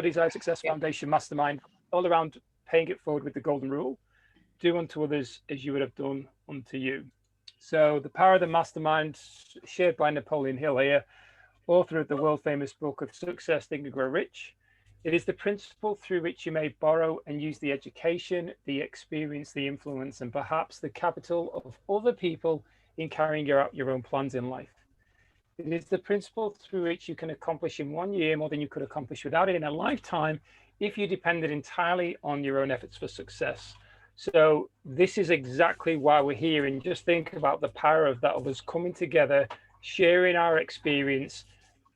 Desire Success Foundation Mastermind, all around paying it forward with the golden rule. Do unto others as you would have done unto you. So the power of the mastermind, shared by Napoleon Hill here, author of the world famous book of Success, Think and Grow Rich. It is the principle through which you may borrow and use the education, the experience, the influence, and perhaps the capital of other people in carrying out your own plans in life. It is the principle through which you can accomplish in 1 year more than you could accomplish without it in a lifetime if you depended entirely on your own efforts for success. So this is exactly why we're here, and just think about the power of that, of us coming together, sharing our experience,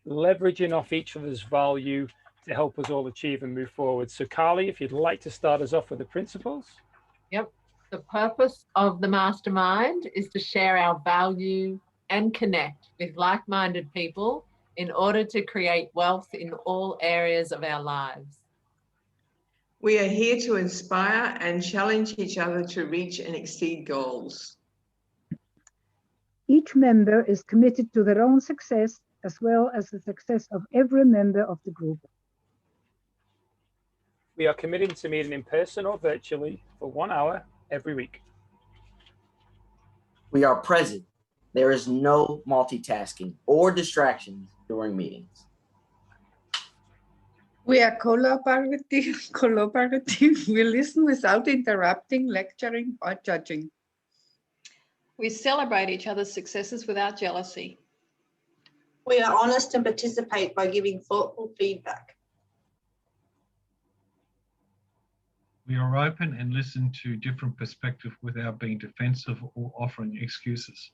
leveraging off each other's value to help us all achieve and move forward. So Carly, if you'd like to start us off with the principles. Yep. The purpose of the mastermind is to share our value and connect with like-minded people in order to create wealth in all areas of our lives. We are here to inspire and challenge each other to reach and exceed goals. Each member is committed to their own success as well as the success of every member of the group. We are committing to meeting in person or virtually for 1 hour every week. We are present. There is no multitasking or distractions during meetings. We are collaborative. We listen without interrupting, lecturing, or judging. We celebrate each other's successes without jealousy. We are honest and participate by giving thoughtful feedback. We are open and listen to different perspectives without being defensive or offering excuses.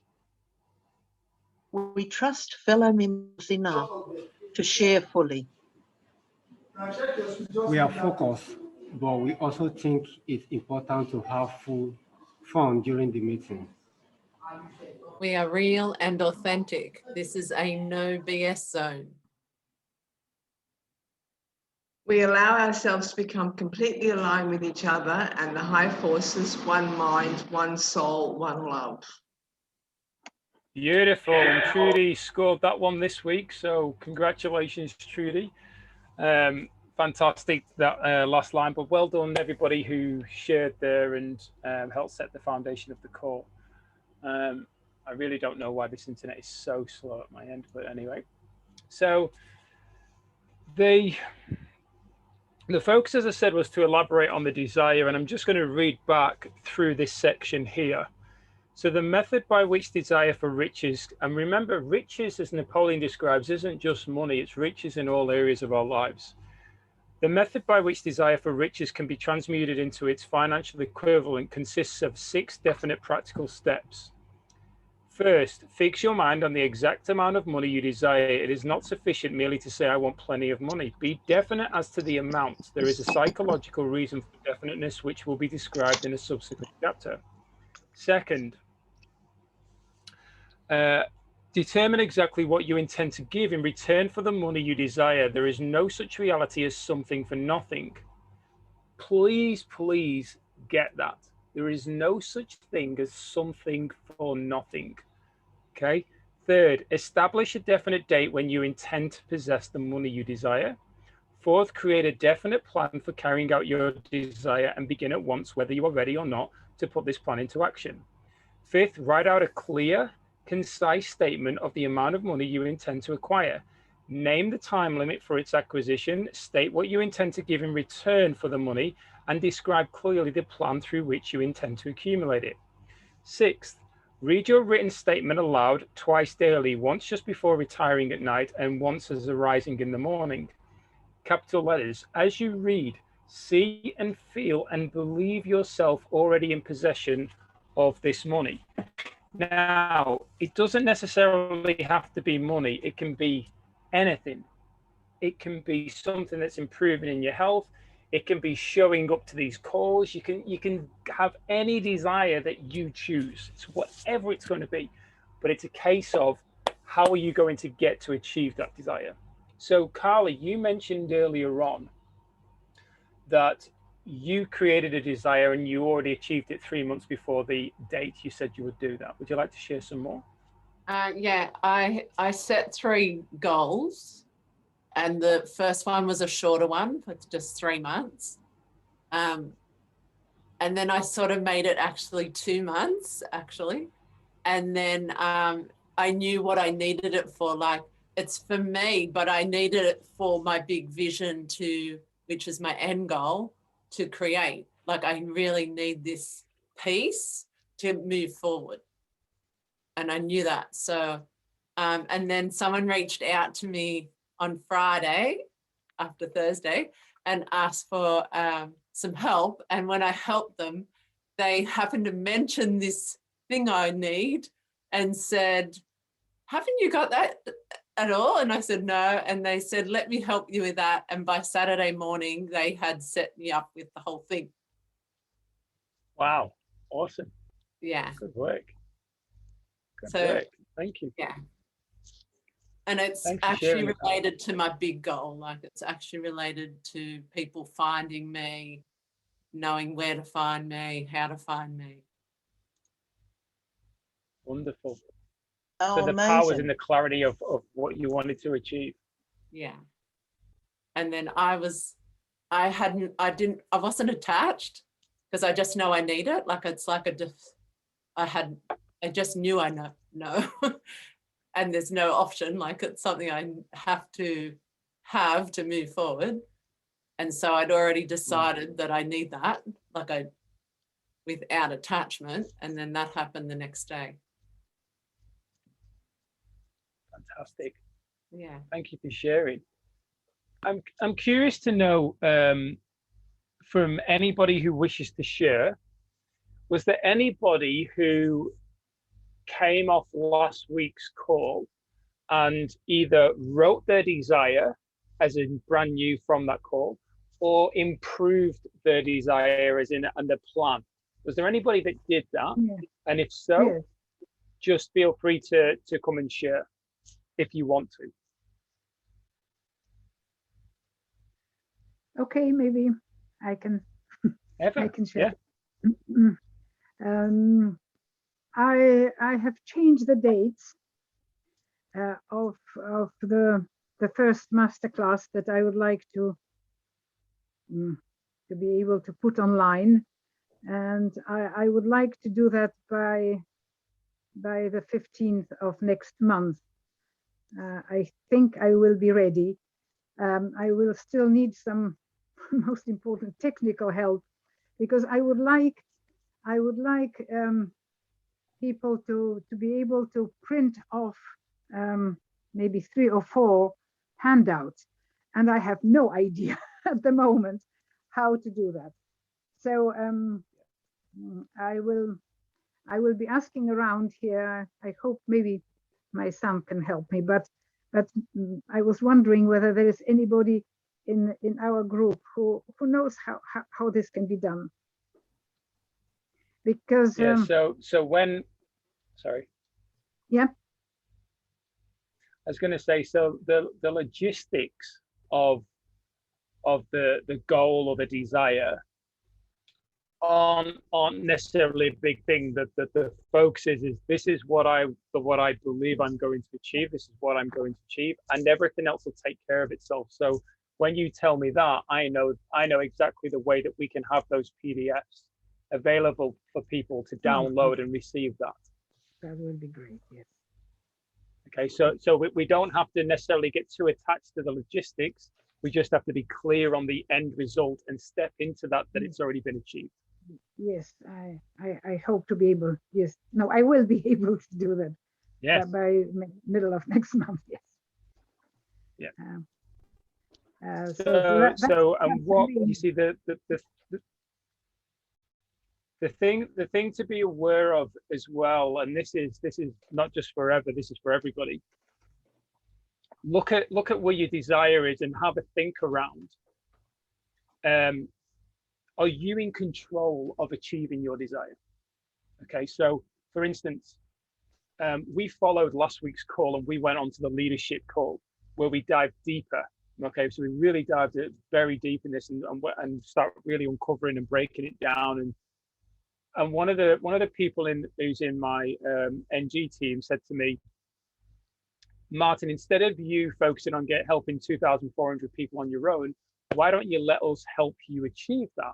We trust fellow members enough to share fully. We are focused, but we also think it's important to have fun during the meeting. We are real and authentic. This is a no BS zone. We allow ourselves to become completely aligned with each other and the high forces, one mind, one soul, one love. Beautiful. And Trudy scored that one this week. So congratulations, Trudy. Fantastic, that last line, but well done everybody who shared there and helped set the foundation of the call. I really don't know why this internet is so slow at my end, but anyway. So the focus, as I said, was to elaborate on the desire, and I'm just going to read back through this section here. So the method by which desire for riches, and remember, riches, as Napoleon describes, isn't just money, it's riches in all areas of our lives. The method by which desire for riches can be transmuted into its financial equivalent consists of 6 definite practical steps. First, fix your mind on the exact amount of money you desire. It is not sufficient merely to say, I want plenty of money. Be definite as to the amount. There is a psychological reason for definiteness, which will be described in a subsequent chapter. Second, determine exactly what you intend to give in return for the money you desire. There is no such reality as something for nothing. Please, please get that. There is no such thing as something for nothing. Okay. Third, establish a definite date when you intend to possess the money you desire. Fourth, create a definite plan for carrying out your desire and begin at once, whether you are ready or not, to put this plan into action. Fifth, write out a clear, concise statement of the amount of money you intend to acquire. Name the time limit for its acquisition, state what you intend to give in return for the money, and describe clearly the plan through which you intend to accumulate it. Sixth, read your written statement aloud twice daily, once just before retiring at night and once as arising in the morning. Capital letters. As you read, see and feel and believe yourself already in possession of this money. Now, it doesn't necessarily have to be money. It can be anything. It can be something that's improving in your health. It can be showing up to these calls. You can have any desire that you choose. It's whatever it's going to be. But it's a case of how are you going to get to achieve that desire? So, Carly, you mentioned earlier on that you created a desire and you already achieved it 3 months before the date you said you would do that. Would you like to share some more? Yeah, I set 3 goals And the first one was a shorter one for just 3 months. And then I sort of made it actually 2 months, actually. And then I knew what I needed it for. Like, it's for me, but I needed it for my big vision to, which is my end goal, to create. Like, I really need this piece to move forward. And I knew that. So, and then someone reached out to me on Friday after Thursday and asked for some help. And when I helped them, they happened to mention this thing I need and said, haven't you got that at all? And I said, no. And they said, let me help you with that. And by Saturday morning, they had set me up with the whole thing. Wow. Awesome. Yeah. Good work. Good So, work. Thank you. Yeah. And it's Thanks for actually sharing that. related to my big goal. Like, it's actually related to people finding me, knowing where to find me, how to find me. Wonderful. Oh, So the power was in amazing. the clarity of what you wanted to achieve. Yeah. And then I wasn't attached because I just know I need it. Like, it's like I just knew I know. And there's no option. Like, it's something I have to move forward. And so I'd already decided that I need that, like, without attachment. And then that happened the next day. Fantastic. Yeah. Thank you for sharing. I'm curious to know from anybody who wishes to share, was there anybody who came off last week's call and either wrote their desire as in brand new from that call, or improved their desire as in and the plan? Was there anybody that did that? Yeah. And if so, Yes. just feel free to come and share if you want to. Okay, maybe I can. Ever? I can share. Yeah. I have changed the dates of the first masterclass that I would like to be able to put online, and I would like to do that by the 15th of next month. I think I will be ready. I will still need some most important technical help, because I would like people to be able to print off maybe 3 or 4 handouts, and I have no idea at the moment how to do that. So I will be asking around here. I hope maybe my son can help me, but I was wondering whether there is anybody in our group who knows how this can be done. Because yeah, so when, sorry. Yeah. I was going to say, so the logistics of the goal or the desire aren't necessarily a big thing. That the focus is this is what I believe I'm going to achieve. This is what I'm going to achieve, and everything else will take care of itself. So when you tell me that, I know exactly the way that we can have those PDFs available for people to download and receive that. That would be great. Yes. Okay, so we don't have to necessarily get too attached to the logistics. We just have to be clear on the end result and step into that it's already been achieved. Yes, I hope to be able. Yes, no, I will be able to do that. Yes. By middle of next month. Yes. Yeah. So what you see the thing to be aware of as well, and this is not just forever, this is for everybody. Look at where your desire is and have a think around. Are you in control of achieving your desire? Okay, so for instance, we followed last week's call and we went on to the leadership call where we dived deeper. Okay, so we really dived very deep in this and start really uncovering and breaking it down. And one of the people who's in my NG team said to me, Martin, instead of you focusing on helping 2,400 people on your own, why don't you let us help you achieve that?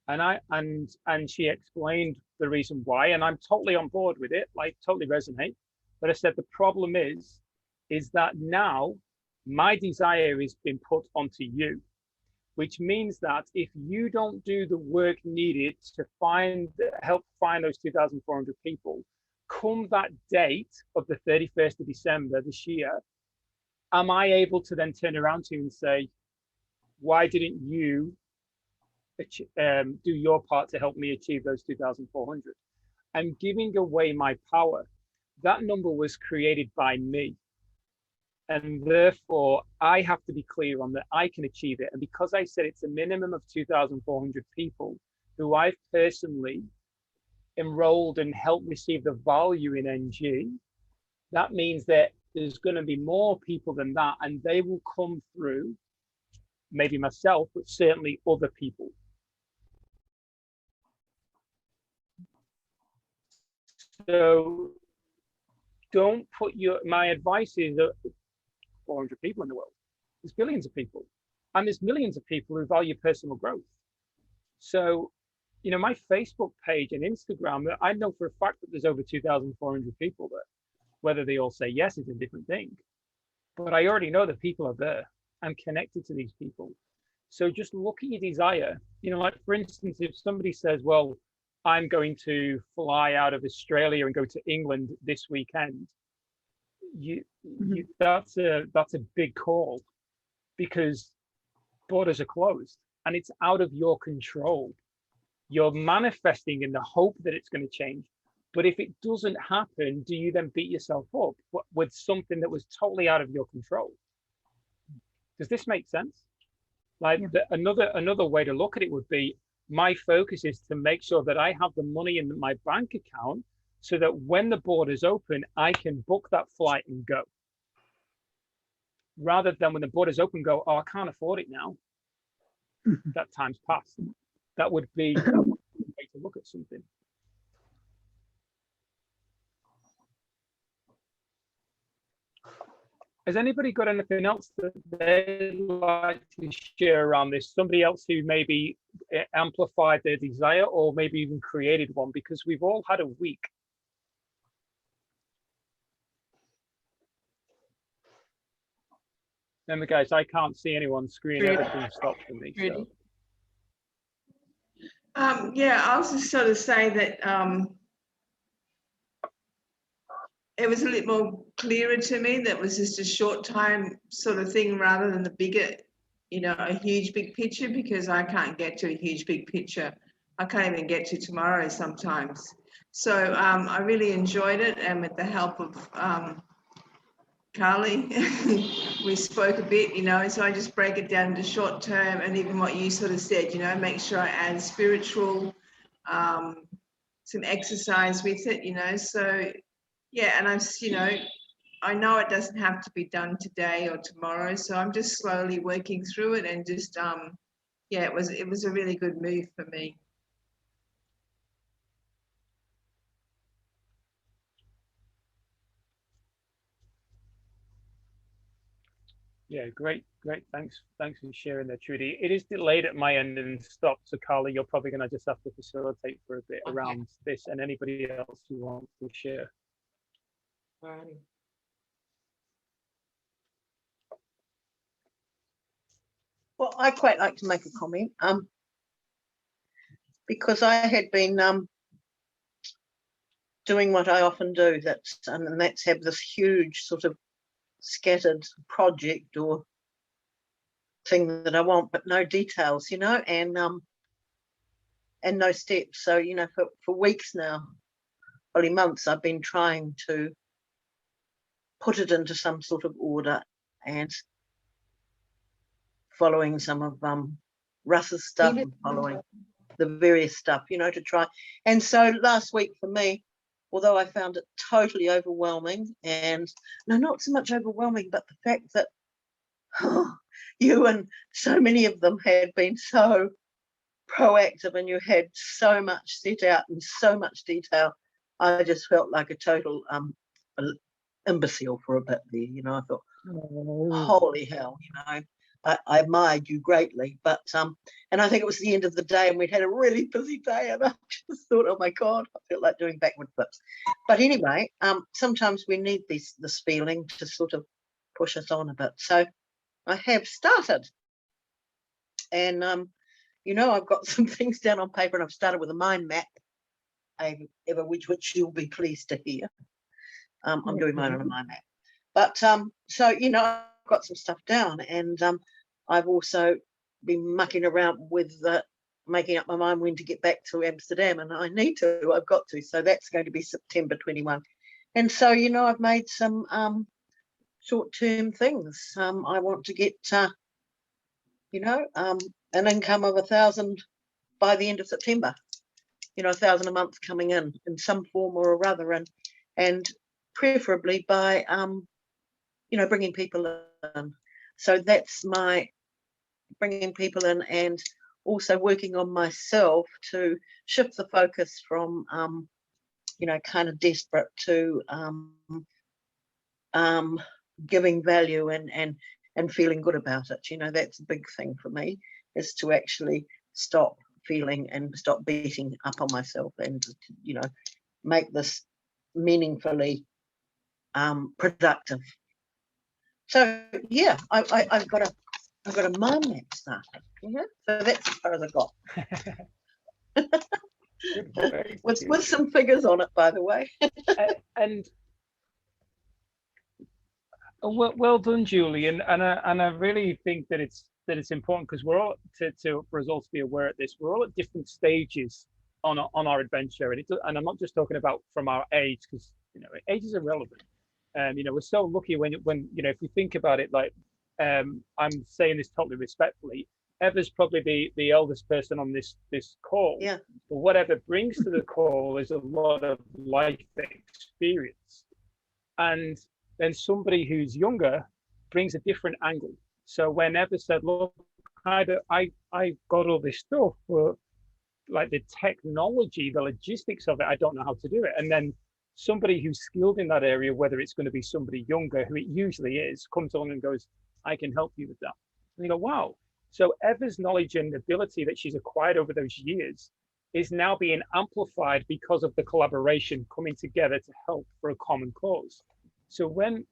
And she explained the reason why, and I'm totally on board with it, like totally resonate. But I said the problem is that now my desire is being put onto you, which means that if you don't do the work needed to help find those 2,400 people, come that date of the 31st of December this year, am I able to then turn around to you and say, why didn't you do your part to help me achieve those 2,400? I'm giving away my power. That number was created by me. And therefore, I have to be clear on that I can achieve it. And because I said it's a minimum of 2,400 people who I've personally enrolled and helped receive the value in NG, that means that there's going to be more people than that, and they will come through, maybe myself, but certainly other people. So don't put my advice is that 400 people in the world. There's billions of people, and there's millions of people who value personal growth. So, you know, my Facebook page and Instagram, I know for a fact that there's over 2,400 people there. Whether they all say yes is a different thing, but I already know that people are there. I'm connected to these people. So just look at your desire. You know, like for instance, if somebody says, well, I'm going to fly out of Australia and go to England this weekend, that's a big call, because borders are closed and it's out of your control. You're manifesting in the hope that it's going to change. But if it doesn't happen, do you then beat yourself up with something that was totally out of your control? Does this make sense? Like another way to look at it would be, my focus is to make sure that I have the money in my bank account so that when the borders open, I can book that flight and go. Rather than when the borders open, go, oh, I can't afford it now. That time's passed. That would be a way to look at something. Has anybody got anything else that they'd like to share around this? Somebody else who maybe amplified their desire or maybe even created one, because we've all had a week. Remember, guys, I can't see anyone's screen. Everything stopped for me. So. Yeah, I'll just sort of say that it was a little more clearer to me that was just a short time sort of thing rather than the bigger, you know, a huge big picture, because I can't get to a huge big picture. I can't even get to tomorrow sometimes. So I really enjoyed it, and with the help of Carly, we spoke a bit, you know, so I just break it down to short term, and even what you sort of said, you know, make sure I add spiritual, some exercise with it, you know, so yeah, and I know it doesn't have to be done today or tomorrow, so I'm just slowly working through it, and just yeah, it was a really good move for me. Yeah, great. Thanks for sharing that, Trudy. It is delayed at my end and stopped, so Carly, you're probably going to just have to facilitate for a bit around this, and anybody else who wants to share. Alrighty. Well, I quite like to make a comment, because I had been doing what I often do, and that's have this huge sort of scattered project or thing that I want, but no details, you know, and no steps. So, you know, for weeks now, probably months, I've been trying to put it into some sort of order and following some of Russ's stuff and following the various stuff, you know, to try. And so last week for me, although I found it totally overwhelming, and no, not so much overwhelming, but the fact that you and so many of them had been so proactive and you had so much set out and so much detail, I just felt like a total imbecile for a bit there. You know, I thought, holy hell, you know, I admired you greatly, but and I think it was the end of the day and we'd had a really busy day and I just thought, oh my God, I felt like doing backward flips. But anyway, sometimes we need this feeling to sort of push us on a bit. So I have started, and you know, I've got some things down on paper, and I've started with a mind map, which you'll be pleased to hear. I'm doing mine on a mind map, but so you know, I've got some stuff down, and I've also been mucking around with making up my mind when to get back to Amsterdam, and I need to, I've got to, so that's going to be September 21. And so, you know, I've made some short-term things. I want to get, you know, an income of 1,000 by the end of September, you know, 1,000 a month coming in some form or other, and preferably by, you know, bringing people in. So that's my bringing people in, and also working on myself to shift the focus from, you know, kind of desperate to giving value and feeling good about it. You know, that's a big thing for me, is to actually stop feeling and stop beating up on myself, and, you know, make this meaningfully productive. So yeah, I've got a mind map started. Yeah, so that's as far as I got. with some figures on it, by the way. And well done, Julie. And I really think that it's important, because we're all for us all to be aware of this. We're all at different stages on our adventure, and I'm not just talking about from our age, because, you know, age is irrelevant. You know, we're so lucky when you know, if we think about it, like, I'm saying this totally respectfully, Eva's probably the eldest person on this call. Yeah. But what Eva brings to the call is a lot of life experience, and then somebody who's younger brings a different angle. So when Eva said, "Look, I got all this stuff, but like the technology, the logistics of it, I don't know how to do it," and then somebody who's skilled in that area, whether it's going to be somebody younger, who it usually is, comes along and goes, "I can help you with that." And you go, wow. So Eva's knowledge and ability that she's acquired over those years is now being amplified because of the collaboration coming together to help for a common cause. So when,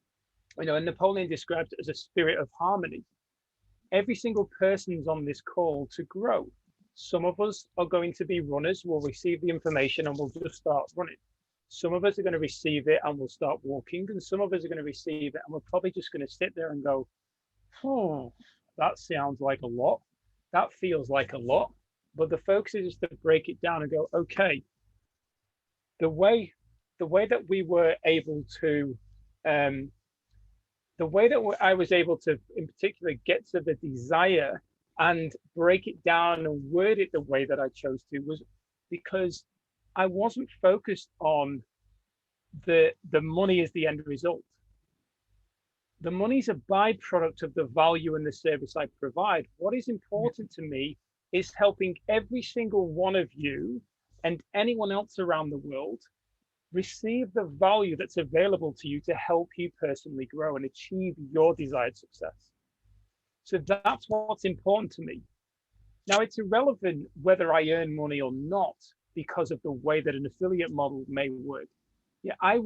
you know, and Napoleon described it as a spirit of harmony, every single person's on this call to grow. Some of us are going to be runners. We'll receive the information and we'll just start running. Some of us are going to receive it and we'll start walking, and some of us are going to receive it and we're probably just going to sit there and go, oh, that sounds like a lot. That feels like a lot. But the focus is just to break it down and go, okay, the way that we were able to, the way that I was able to, in particular, get to the desire and break it down and word it the way that I chose to, was because I wasn't focused on the money as the end result. The money's a byproduct of the value and the service I provide. What is important to me is helping every single one of you and anyone else around the world receive the value that's available to you to help you personally grow and achieve your desired success. So that's what's important to me. Now, it's irrelevant whether I earn money or not, because of the way that an affiliate model may work. Yeah, I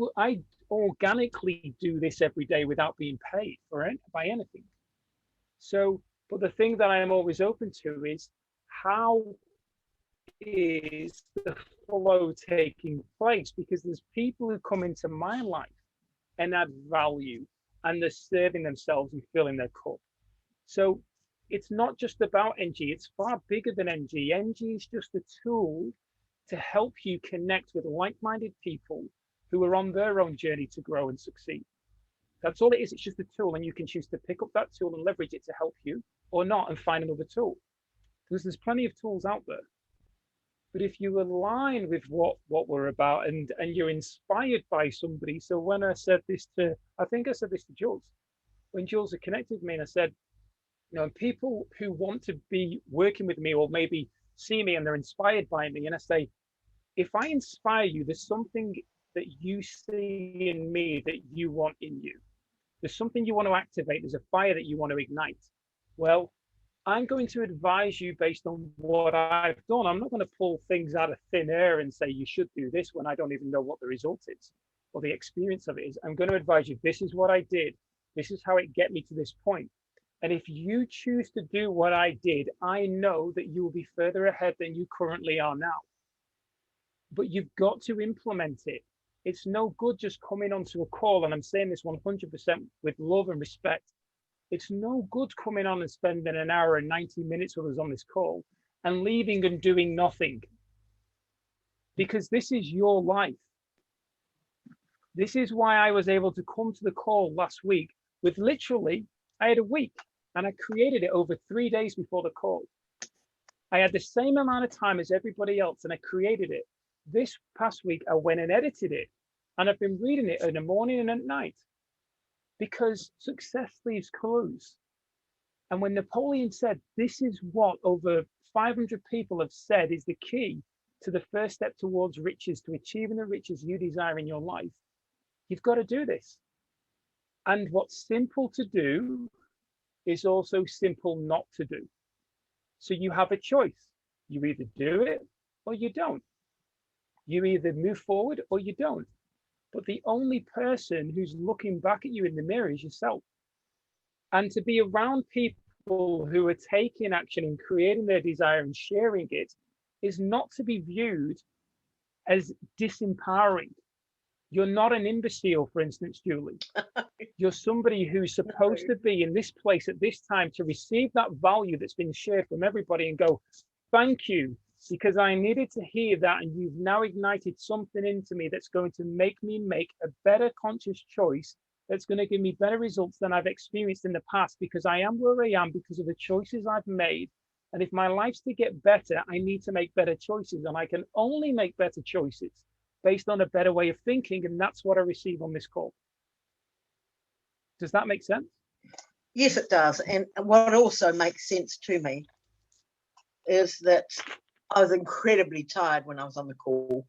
organically do this every day without being paid for it by anything. So, but the thing that I am always open to is, how is the flow taking place? Because there's people who come into my life and add value, and they're serving themselves and filling their cup. So it's not just about NG, it's far bigger than NG. NG is just a tool to help you connect with like-minded people who are on their own journey to grow and succeed. That's all it is. It's just a tool, and you can choose to pick up that tool and leverage it to help you, or not, and find another tool. Because there's plenty of tools out there. But if you align with what we're about, and you're inspired by somebody. So when I said this to, I think I said this to Jules, when Jules had connected with me, and I said, you know, people who want to be working with me or maybe see me and they're inspired by me, and I say, if I inspire you, there's something that you see in me that you want in you. There's something you want to activate. There's a fire that you want to ignite. Well, I'm going to advise you based on what I've done. I'm not going to pull things out of thin air and say you should do this when I don't even know what the result is or the experience of it is. I'm going to advise you, this is what I did. This is how it get me to this point. And if you choose to do what I did, I know that you will be further ahead than you currently are now. But you've got to implement it. It's no good just coming onto a call, and I'm saying this 100% with love and respect. It's no good coming on and spending an hour and 90 minutes with us on this call and leaving and doing nothing. Because this is your life. This is why I was able to come to the call last week with literally, I had a week and I created it over 3 days before the call. I had the same amount of time as everybody else and I created it. This past week, I went and edited it and I've been reading it in the morning and at night because success leaves clues. And when Napoleon said, this is what over 500 people have said is the key to the first step towards riches, to achieving the riches you desire in your life, you've got to do this. And what's simple to do is also simple not to do. So you have a choice. You either do it or you don't. You either move forward or you don't. But the only person who's looking back at you in the mirror is yourself. And to be around people who are taking action and creating their desire and sharing it is not to be viewed as disempowering. You're not an imbecile, for instance, Julie. You're somebody who's supposed to be in this place at this time to receive that value that's been shared from everybody and go, thank you, because I needed to hear that. And you've now ignited something into me that's going to make me make a better conscious choice that's going to give me better results than I've experienced in the past, because I am where I am because of the choices I've made. And if my life's to get better, I need to make better choices. And I can only make better choices based on a better way of thinking. And that's what I receive on this call. Does that make sense? Yes, it does. And what also makes sense to me is that I was incredibly tired when I was on the call.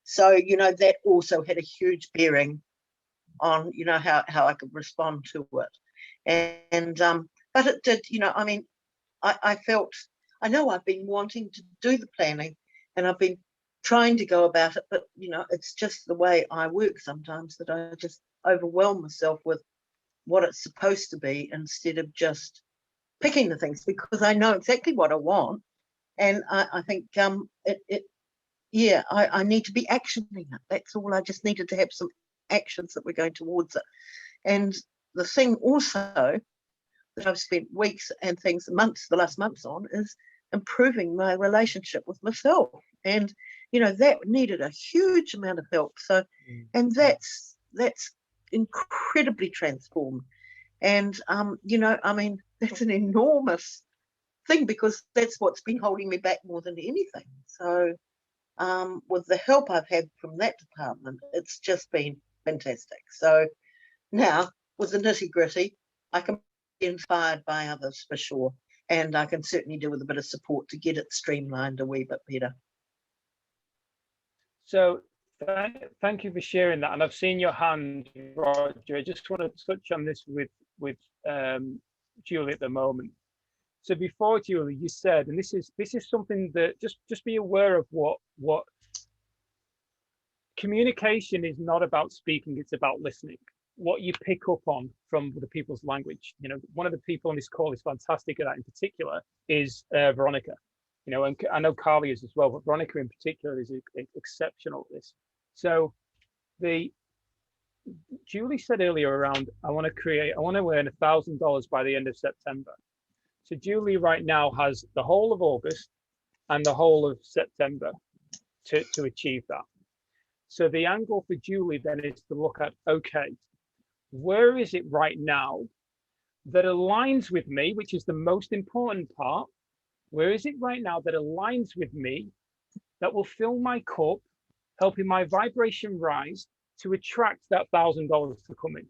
So, you know, that also had a huge bearing on, you know, how I could respond to it. And but it did, you know, I mean, I felt, I know I've been wanting to do the planning and I've been trying to go about it, but, you know, it's just the way I work sometimes that I just overwhelm myself with what it's supposed to be instead of just picking the things, because I know exactly what I want. And I think I need to be actioning it. That's all. I just needed to have some actions that we're going towards it. And the thing also that I've spent weeks and things, months, the last months on is improving my relationship with myself. And, you know, that needed a huge amount of help. So, and that's incredibly transformed. And, you know, I mean, that's an enormous thing because that's what's been holding me back more than anything. So with the help I've had from that department, it's just been fantastic. So now with the nitty gritty, I can be inspired by others for sure. And I can certainly do with a bit of support to get it streamlined a wee bit better. So thank you for sharing that. And I've seen your hand, Roger. I just want to touch on this with Julie at the moment. So before, Julie, you said, and this is something that just be aware of what communication is not about speaking, it's about listening. What you pick up on from the people's language. You know, one of the people on this call is fantastic at that in particular is Veronica. You know, and I know Carly is as well, but Veronica in particular is exceptional at this. So Julie said earlier around, I want to earn $1,000 by the end of September. So Julie right now has the whole of August and the whole of September to achieve that. So the angle for Julie then is to look at, okay, where is it right now that aligns with me, which is the most important part? Where is it right now that aligns with me, that will fill my cup, helping my vibration rise to attract that $1,000 to come in?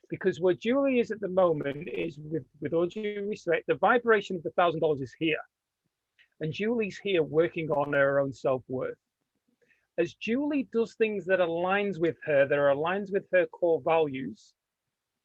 Because where Julie is at the moment is, with all due respect, the vibration of the $1,000 is here. And Julie's here working on her own self-worth. As Julie does things that aligns with her, that aligns with her core values,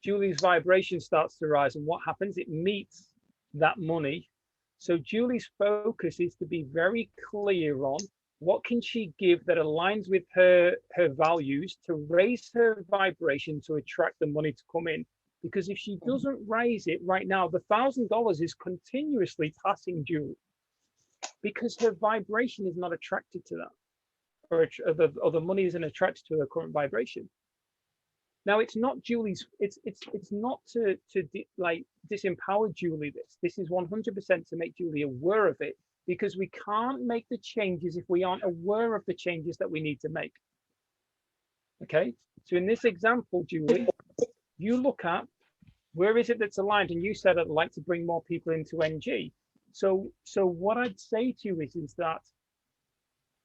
Julie's vibration starts to rise. And what happens? It meets that money. So Julie's focus is to be very clear on what can she give that aligns with her values to raise her vibration to attract the money to come in. Because if she doesn't raise it right now, the $1,000 is continuously passing Julie because her vibration is not attracted to that, or the money isn't attracted to her current vibration. Now, it's not Julie's, it's not to like disempower Julie. This is 100% to make Julie aware of it, because we can't make the changes if we aren't aware of the changes that we need to make. Okay, so in this example, Julie, you look at where is it that's aligned, and you said I'd like to bring more people into NG. So what I'd say to you is that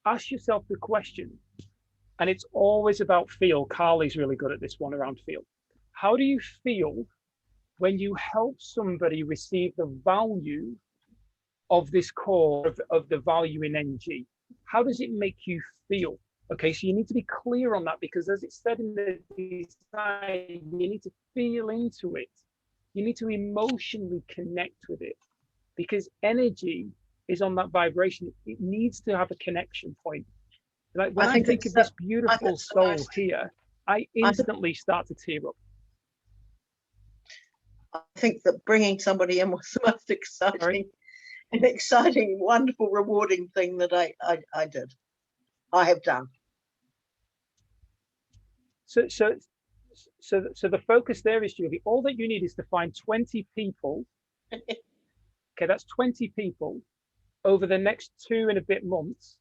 ask yourself the question, and it's always about feel. Carly's really good at this one around feel. How do you feel when you help somebody receive the value of this core of the value in NG? How does it make you feel? Okay, so you need to be clear on that, because as it's said in the design, you need to feel into it. You need to emotionally connect with it, because energy is on that vibration. It needs to have a connection point. Like when I think of this beautiful soul here, I instantly start to tear up. I think that bringing somebody in was the most exciting, wonderful, rewarding thing that I have done. So the focus there is, Julie, all that you need is to find 20 people. Okay, that's 20 people over the next 2 and a bit months.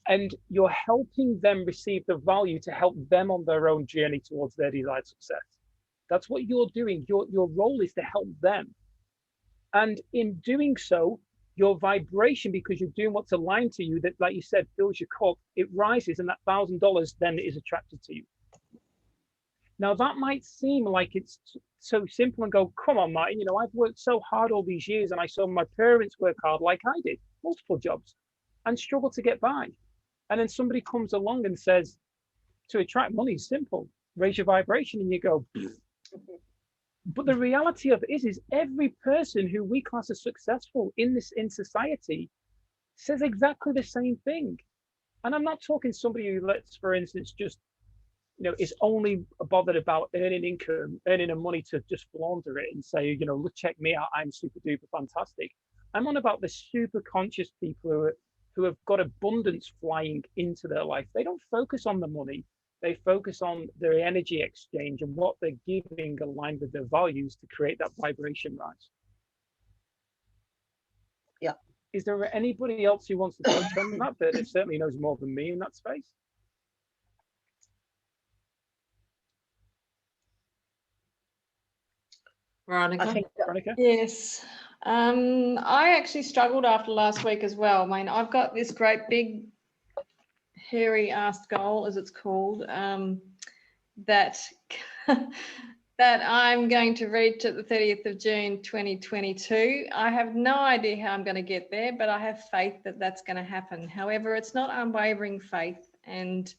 And you're helping them receive the value to help them on their own journey towards their desired success. That's what you're doing. Your role is to help them. And in doing so, your vibration, because you're doing what's aligned to you, that, like you said, fills your cup, it rises, and that $1,000 then is attracted to you. Now, that might seem like it's so simple and go, come on, Martin, I've worked so hard all these years, and I saw my parents work hard like I did, multiple jobs, and struggle to get by. And then somebody comes along and says, to attract money is simple, raise your vibration, and you go, but the reality of it is every person who we class as successful in society says exactly the same thing. And I'm not talking somebody who, let's, for instance, just, is only bothered about earning income, earning money to just launder it and say, look, check me out, I'm super duper fantastic. I'm on about the super conscious people who have got abundance flying into their life. They don't focus on the money. They focus on their energy exchange and what they're giving aligned with their values to create that vibration rise. Yeah. Is there anybody else who wants to touch on that? That certainly knows more than me in that space. Veronica? Yes. I actually struggled after last week as well. I mean, I've got this great big hairy ass goal, as it's called, that that I'm going to reach at the 30th of June 2022. I have no idea how I'm going to get there, but I have faith that that's going to happen. However, it's not unwavering faith. And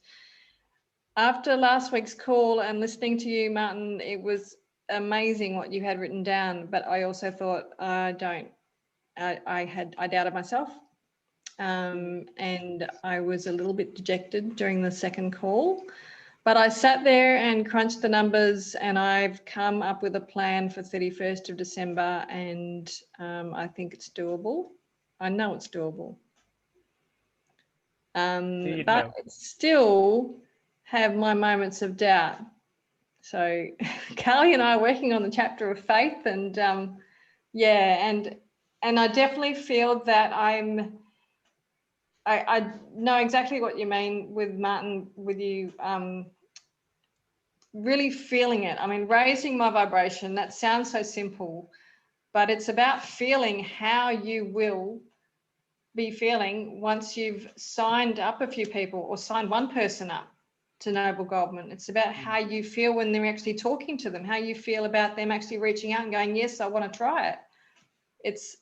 after last week's call and listening to you, Martin, it was amazing what you had written down, but I also thought I doubted myself, and I was a little bit dejected during the second call, but I sat there and crunched the numbers, and I've come up with a plan for 31st of December, and I think it's doable. I know it's doable, but still have my moments of doubt. So Carly and I are working on the chapter of faith, and and I definitely feel that I know exactly what you mean with Martin, with you really feeling it. I mean, raising my vibration, that sounds so simple, but it's about feeling how you will be feeling once you've signed up a few people or signed one person up to Noble Goldman. It's about how you feel when they're actually talking to them, how you feel about them actually reaching out and going, yes, I want to try it. It's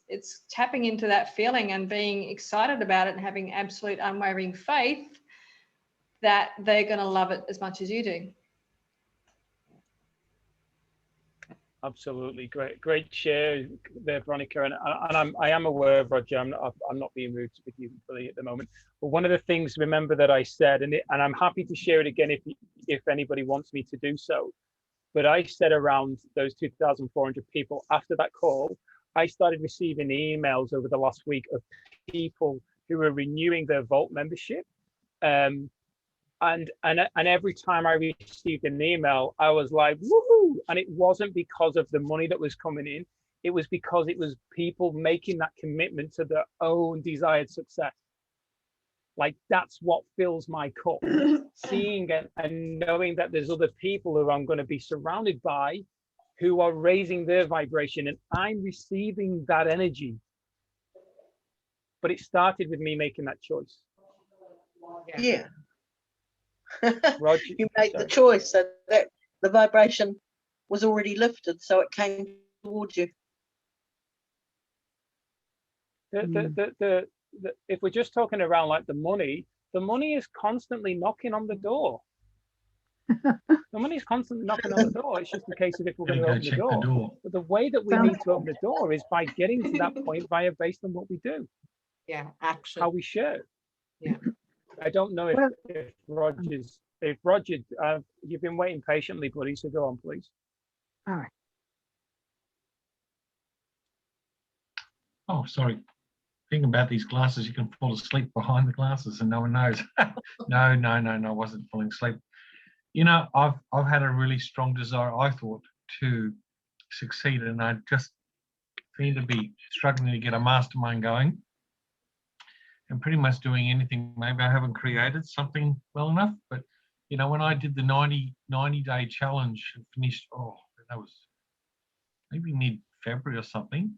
tapping into that feeling and being excited about it and having absolute unwavering faith that they're going to love it as much as you do. Absolutely, great share there, Veronica. And I am aware of Roger. I'm not being rude with you at the moment. But one of the things, remember, that I said, and I'm happy to share it again if anybody wants me to do so. But I said around those 2,400 people after that call, I started receiving emails over the last week of people who were renewing their Vault membership. And every time I received an email, I was like, woohoo! And it wasn't because of the money that was coming in. It was because it was people making that commitment to their own desired success. Like, that's what fills my cup. Seeing and knowing that there's other people who I'm going to be surrounded by who are raising their vibration, and I'm receiving that energy. But it started with me making that choice. Yeah. Roger, you made the choice, so that the vibration was already lifted, so it came towards you. If we're just talking around like the money is constantly knocking on the door. The money is constantly knocking on the door. It's just a case of if we're going to open the door. But the way that we need to open the door is by getting to that point based on what we do. Yeah, action. How we share. Yeah. I don't know if Roger, you've been waiting patiently, buddy, so go on, please. All right. Oh, sorry. Thing about these glasses, you can fall asleep behind the glasses and no one knows. No, I wasn't falling asleep. You know, I've had a really strong desire, I thought, to succeed, and I just seem to be struggling to get a mastermind going. And pretty much doing anything. Maybe I haven't created something well enough, but you know, when I did the 90-day challenge and finished, that was maybe mid-February or something,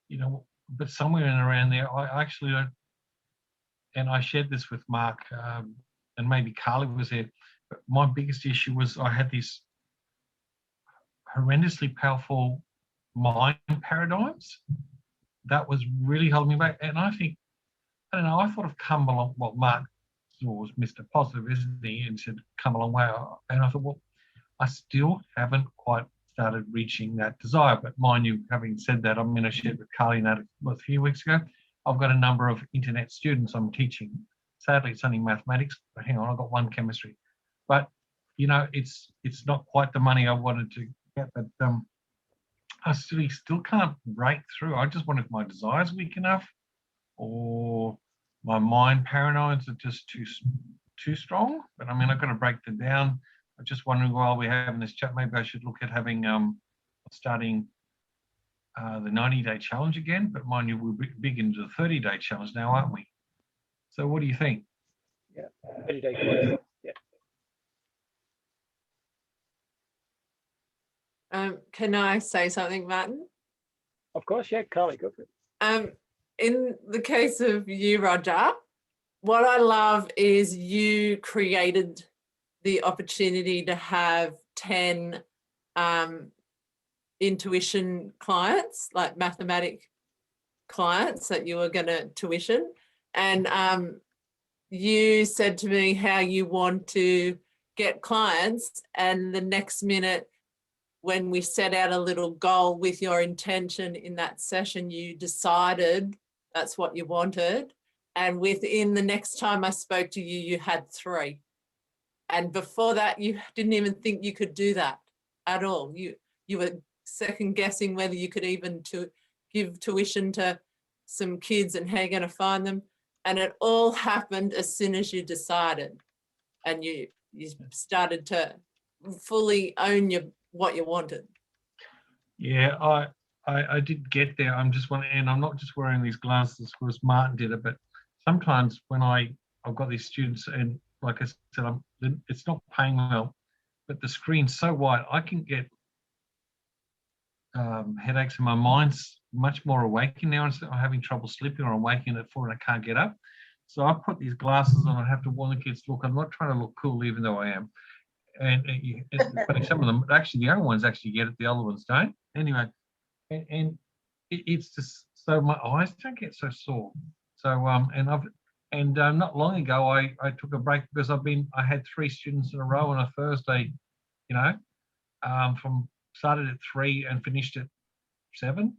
you know, but somewhere in around there, I actually, and I shared this with Mark, and maybe Carly was there, but my biggest issue was I had these horrendously powerful mind paradigms that was really holding me back. And I think, I don't know, I thought of come along, well, Mark was Mr. Positive, isn't he? And said, come a long way. And I thought, well, I still haven't quite started reaching that desire. But mind you, having said that, I'm going to share with Carly a few weeks ago. I've got a number of internet students I'm teaching. Sadly, it's only mathematics. But hang on, I've got one chemistry. But, you know, it's not quite the money I wanted to get. But I still can't break through. I just wonder if my desire's weak enough, or my mind paranoids are just too strong. But I mean, I've got to break them down. I'm just wondering, while we're having this chat, maybe I should look at having starting the 90-day challenge again. But mind you, we're big into the 30-day challenge now, aren't we? So what do you think? Yeah, 30-day challenge. Yeah. Can I say something, Martin? Of course, yeah, Carly, go for it. In the case of you, Roger, what I love is you created the opportunity to have 10 intuition clients, like mathematic clients that you were going to tuition. And you said to me how you want to get clients, and the next minute, when we set out a little goal with your intention in that session, you decided that's what you wanted. And within the next time I spoke to you, you had 3. And before that, you didn't even think you could do that at all. You were second guessing whether you could even give tuition to some kids and how you're going to find them. And it all happened as soon as you decided, and you started to fully own what you wanted. Yeah, I did get there. I'm just wondering, and I'm not just wearing these glasses because Martin did it, but sometimes when I've got these students, and like I said, it's not paying well, but the screen's so wide, I can get headaches, and my mind's much more awakened now. Instead of having trouble sleeping, or I'm waking at 4 and I can't get up. So I put these glasses on. I have to warn the kids, look, I'm not trying to look cool, even though I am. And it's funny, some of them, actually the young ones actually get it, the older ones don't. Anyway, and it's just, so my eyes don't get so sore. So and And not long ago, I took a break because I had 3 students in a row on a Thursday, you know, from started at 3 and finished at 7.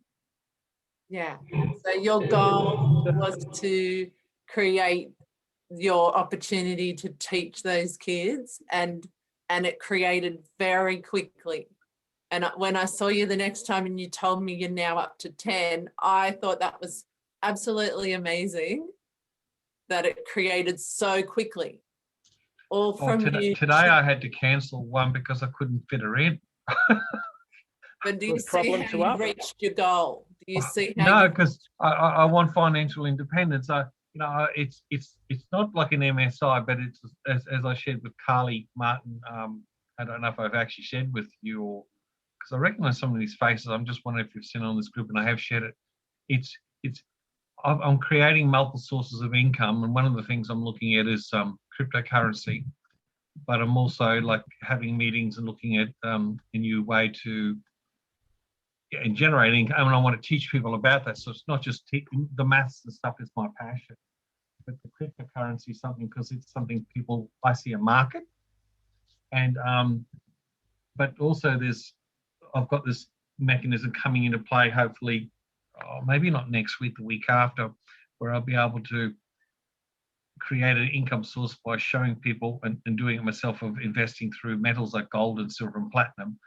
Yeah. So your goal was to create your opportunity to teach those kids, and it created very quickly. And when I saw you the next time and you told me you're now up to 10, I thought that was absolutely amazing that it created so quickly. All from you. Today I had to cancel one because I couldn't fit her in. But do you see how you reached your goal? Do you see how? No, because I want financial independence. It's not like an MSI, but it's as I shared with Carly Martin. I don't know if I've actually shared with you, or because I recognise some of these faces. I'm just wondering if you've seen it on this group, and I have shared it. I'm creating multiple sources of income, and one of the things I'm looking at is cryptocurrency. But I'm also like having meetings and looking at a new way to generate income, and I want to teach people about that. So it's not just the maths and stuff is my passion, but the cryptocurrency is something because it's something I see a market, and but also I've got this mechanism coming into play, hopefully, maybe not next week, the week after, where I'll be able to create an income source by showing people and doing it myself, of investing through metals like gold and silver and platinum,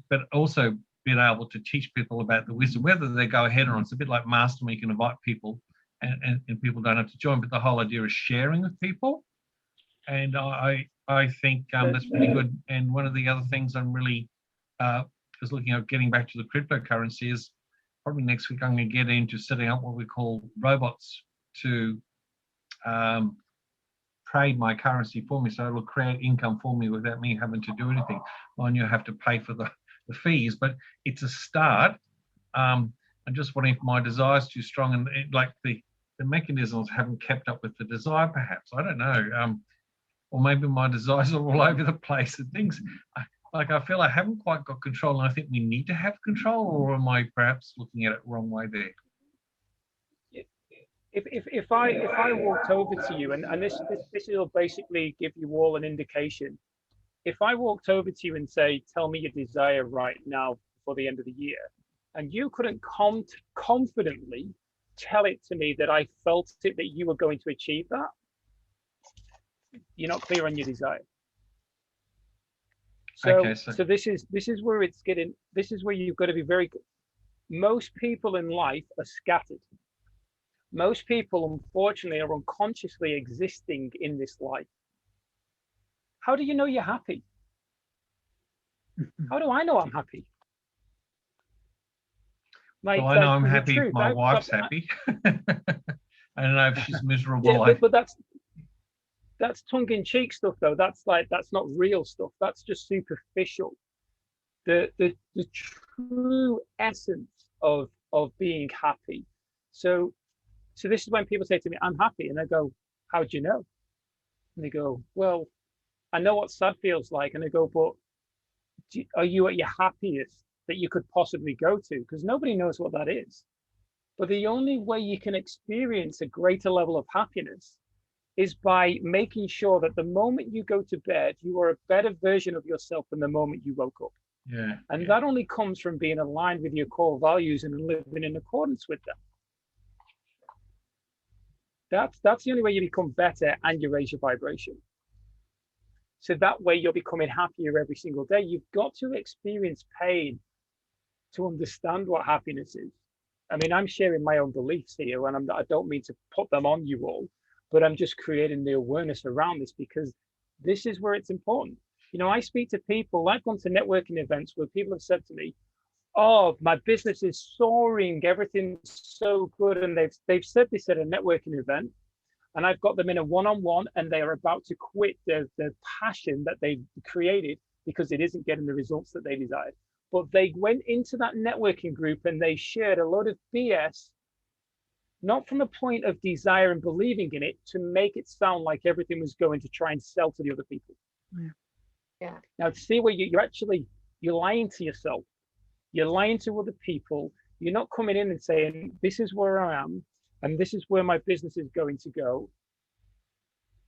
but also being able to teach people about the wisdom, whether they go ahead or not. It's a bit like Mastermind. You can invite people and people don't have to join, but the whole idea is sharing with people. And I think that's really good. And one of the other things I'm really is looking at getting back to the cryptocurrency is probably next week I'm going to get into setting up what we call robots to trade my currency for me. So it'll create income for me without me having to do anything. And you have to pay for the fees, but it's a start. I'm just wondering if my desire is too strong, and like the mechanisms haven't kept up with the desire, perhaps. I don't know. Or maybe my desires are all over the place and things. I feel I haven't quite got control, and I think we need to have control, or am I perhaps looking at it the wrong way there? If I walked over to you, and this will basically give you all an indication. If I walked over to you and say, tell me your desire right now for the end of the year, and you couldn't confidently tell it to me that I felt it, that you were going to achieve that, you're not clear on your desire. So, okay, so this is where it's getting, this is where you've got to be very good. Most people in life are scattered. Most people, unfortunately, are unconsciously existing in this life. How do you know you're happy? How do I know I'm happy? Like, well, I know I'm happy if my wife's happy. I don't know if she's miserable. Yeah, but that's tongue-in-cheek stuff, though. That's not real stuff. That's just superficial. The true essence of being happy. So this is when people say to me, I'm happy. And I go, how do you know? And they go, well, I know what sad feels like. And I go, but are you at your happiest that you could possibly go to? Because nobody knows what that is. But the only way you can experience a greater level of happiness is by making sure that the moment you go to bed, you are a better version of yourself than the moment you woke up. Yeah. And that only comes from being aligned with your core values and living in accordance with them. That's the only way you become better and you raise your vibration. So that way you're becoming happier every single day. You've got to experience pain to understand what happiness is. I mean, I'm sharing my own beliefs here, and I don't mean to put them on you all, but I'm just creating the awareness around this because this is where it's important. You know, I speak to people, I've gone to networking events where people have said to me, oh, my business is soaring, everything's so good. And they've said this at a networking event, and I've got them in a one-on-one, and they are about to quit their passion that they've created because it isn't getting the results that they desired. But they went into that networking group and they shared a load of BS, not from a point of desire and believing in it, to make it sound like everything was going to try and sell to the other people. Yeah. Now, to see where you're lying to yourself. You're lying to other people. You're not coming in and saying, this is where I am, and this is where my business is going to go,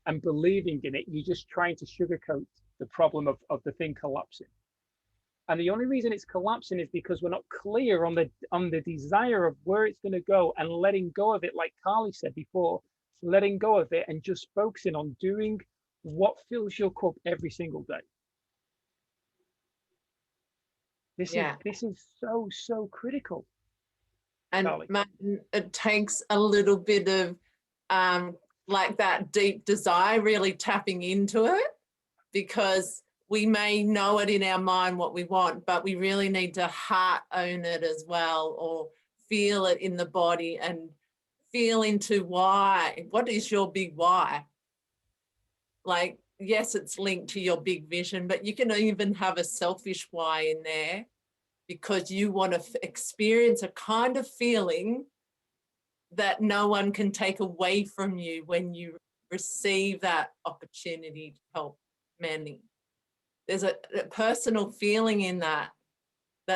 and believing in it, you're just trying to sugarcoat the problem of the thing collapsing. And the only reason it's collapsing is because we're not clear on the desire of where it's going to go, and letting go of it, like Carly said before, letting go of it and just focusing on doing what fills your cup every single day. This is so critical. And Carly. Martin, it takes a little bit of like that deep desire, really tapping into it, because we may know it in our mind what we want, but we really need to heart own it as well, or feel it in the body and feel into why. What is your big why? Like, yes, it's linked to your big vision, but you can even have a selfish why in there, because you want to experience a kind of feeling that no one can take away from you when you receive that opportunity to help many. There's a personal feeling in that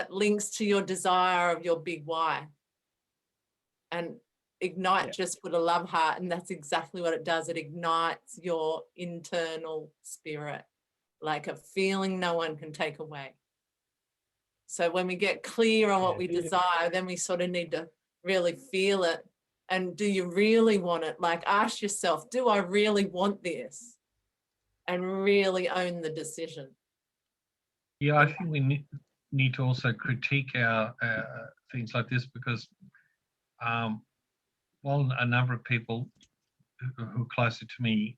links to your desire of your big why. And Ignite just put a love heart, and that's exactly what it does. It ignites your internal spirit, like a feeling no one can take away. So when we get clear on what we desire, then we sort of need to really feel it. And do you really want it? Like, ask yourself, do I really want this? And really own the decision. Yeah, I think we need to also critique our things like this, because while a number of people who are closer to me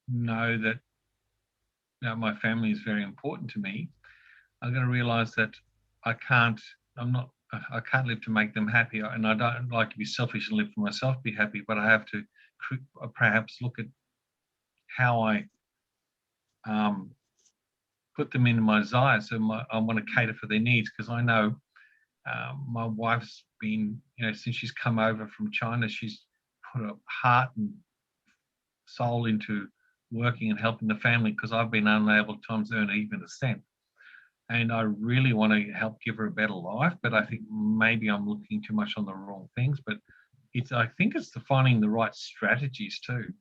know that my family is very important to me, I'm going to realise that I can't live to make them happy, and I don't like to be selfish and live for myself, be happy, but I have to perhaps look at how I put them into my desires. So I want to cater for their needs, because I know my wife's been, since she's come over from China, she's put a heart and soul into working and helping the family, because I've been unable at times to earn even a cent. And I really want to help give her a better life, but I think maybe I'm looking too much on the wrong things. But I think it's finding the right strategies too.